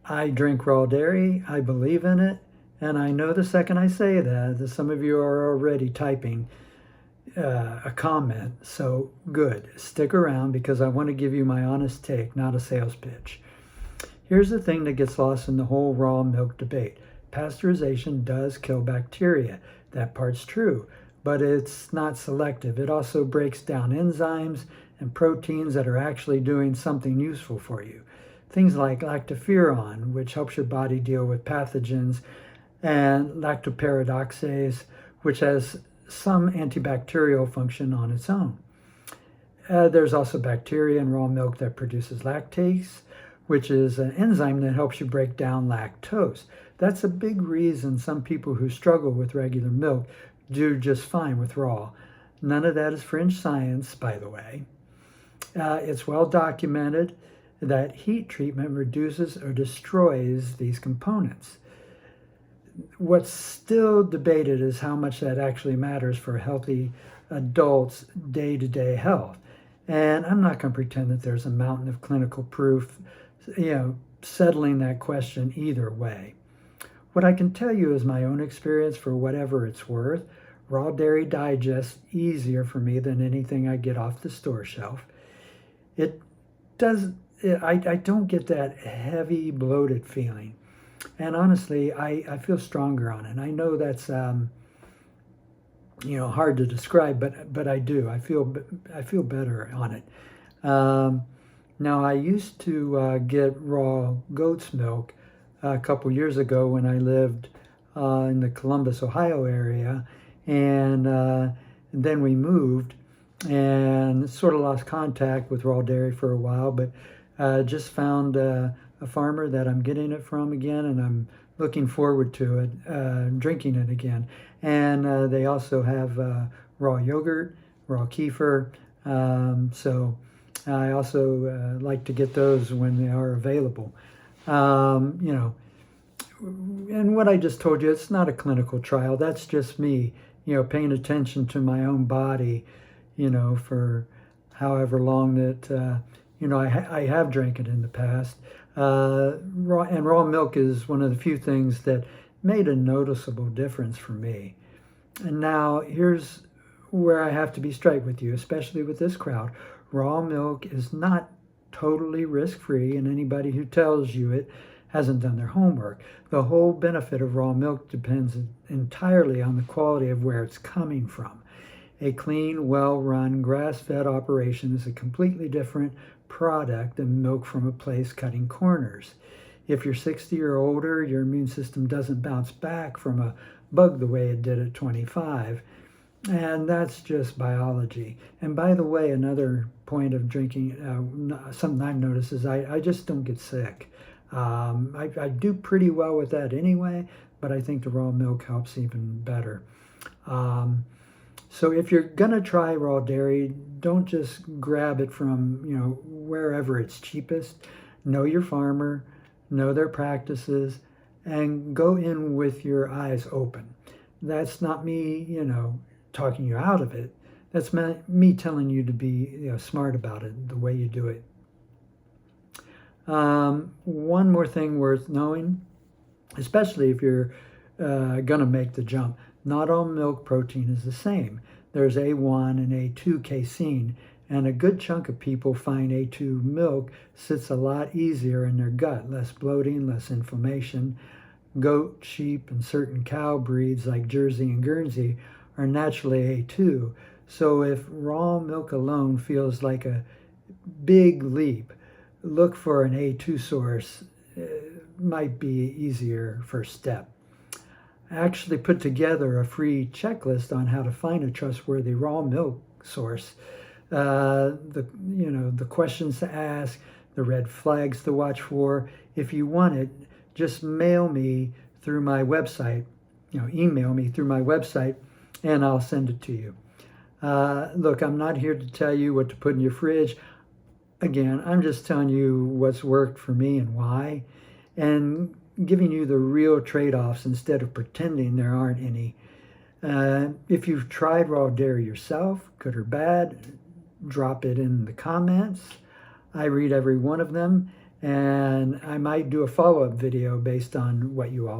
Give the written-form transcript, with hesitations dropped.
I drink raw dairy, I believe in it, and I know the second I say that some of you are already typing a comment. So good, stick around because I want to give you my honest take, not a sales pitch. Here's the thing that gets lost in the whole raw milk debate. Pasteurization does kill bacteria. That part's true, but it's not selective. It also breaks down enzymes and proteins that are actually doing something useful for you. Things like lactoferrin, which helps your body deal with pathogens, and lactoperoxidase, which has some antibacterial function on its own. There's also bacteria in raw milk that produces lactase, which is an enzyme that helps you break down lactose. That's a big reason some people who struggle with regular milk do just fine with raw. None of that is fringe science, by the way. It's well documented that heat treatment reduces or destroys these components. What's still debated is how much that actually matters for healthy adults' day-to-day health. And I'm not going to pretend that there's a mountain of clinical proof, settling that question either way. What I can tell you is my own experience for whatever it's worth. Raw dairy digests easier for me than anything I get off the store shelf. It does. I don't get that heavy, bloated feeling. And honestly, I feel stronger on it. I know that's hard to describe, but I do. I feel better on it. Now I used to get raw goat's milk a couple years ago when I lived in the Columbus, Ohio area, and then we moved and sort of lost contact with raw dairy for a while, but just found a farmer that I'm getting it from again, and I'm looking forward to it, drinking it again. And they also have raw yogurt, raw kefir, so I also like to get those when they are available. And what I just told you, it's not a clinical trial. That's just me, paying attention to my own body, for however long that, I have drank it in the past. Raw milk is one of the few things that made a noticeable difference for me. And now here's where I have to be straight with you, especially with this crowd. Raw milk is not totally risk-free, and anybody who tells you it hasn't done their homework. The whole benefit of raw milk depends entirely on the quality of where it's coming from. A clean, well-run, grass-fed operation is a completely different product than milk from a place cutting corners. If you're 60 or older, your immune system doesn't bounce back from a bug the way it did at 25. And that's just biology. And by the way, another point of drinking, something I've noticed is I just don't get sick. I do pretty well with that anyway, but I think the raw milk helps even better. So if you're gonna try raw dairy, don't just grab it from wherever it's cheapest. Know your farmer, know their practices, and go in with your eyes open. That's not me, talking you out of it. That's me telling you to be smart about it, the way you do it. One more thing worth knowing, especially if you're gonna make the jump. Not all milk protein is the same. There's A1 and A2 casein, and a good chunk of people find A2 milk sits a lot easier in their gut, less bloating, less inflammation. Goat, sheep, and certain cow breeds like Jersey and Guernsey are naturally A2. So if raw milk alone feels like a big leap, look for an A2 source. Might be easier first step. I actually put together a free checklist on how to find a trustworthy raw milk source. The questions to ask, the red flags to watch for. If you want it, just mail me through my website. Email me through my website, and I'll send it to you. Look, I'm not here to tell you what to put in your fridge. Again, I'm just telling you what's worked for me and why, and giving you the real trade-offs instead of pretending there aren't any. If you've tried raw dairy yourself, good or bad, drop it in the comments. I read every one of them, and I might do a follow-up video based on what you all